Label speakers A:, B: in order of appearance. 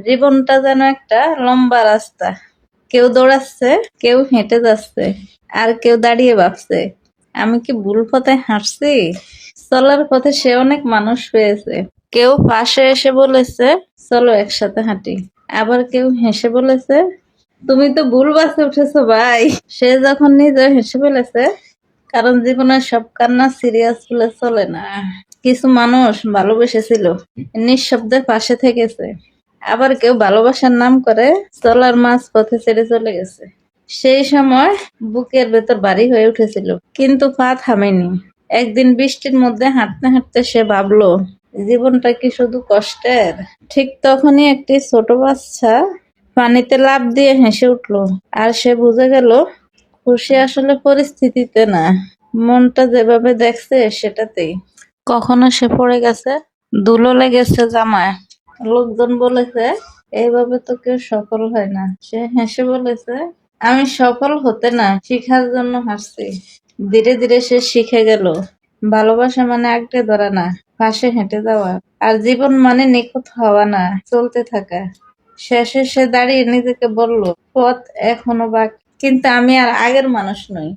A: জীবনটা যেন একটা লম্বা রাস্তা। কেউ দৌড়াচ্ছে, কেউ হেঁটে যাচ্ছে, আর কেউ দাঁড়িয়ে ভাবছে আমি কি ভুল পথে হাঁটছি। চলার পথে সে অনেক মানুষ পেয়েছে। কেউ পাশে এসে বলেছে চলো একসাথে হাঁটি, আবার কেউ হেসে বলেছে তুমি তো ভুল বাসে উঠেছো ভাই। সে যখন নিজে হেসে ফেলেছে, কারণ জীবনের সব কান্না সিরিয়াস হলে চলে না। কিছু মানুষ ভালোবেসেছিল, নিঃশব্দে পাশে থেকেছে। আবার কেউ ভালোবাসার নাম করে চলার মাঝ পথে ছেড়ে চলে গেছে। সেই সময় বুকের ভেতর ভারী হয়ে উঠেছিল, কিন্তু পা থামেনি। একদিন বৃষ্টির মধ্যে হাঁটতে হাঁটতে সে ভাবলো জীবনটা কি শুধু কষ্টের। ঠিক তখনই একটি ছোট বাচ্চা পানিতে লাফ দিয়ে হেসে উঠলো, আর সে বুঝে গেল খুশি আসলে পরিস্থিতিতে না, মনটা যেভাবে দেখছে সেটাতেই। কখনো সে পড়ে গেছে, ধুলো লেগেছে জামায়, লোকজন বলেছে এইভাবে তো কেউ সফল হয় না। সে হেসে বলেছে আমি সফল হতে না, শিখার জন্য হাসছি। ধীরে ধীরে সে শিখে গেল ভালোবাসা মানে আঁকড়ে ধরা না, পাশে হেঁটে যাওয়া। আর জীবন মানে নিখুঁত হওয়া না, চলতে থাকা। শেষে সে দাঁড়িয়ে নিজেকে বলল পথ এখনো বাকি, কিন্তু আমি আর আগের মানুষ নই।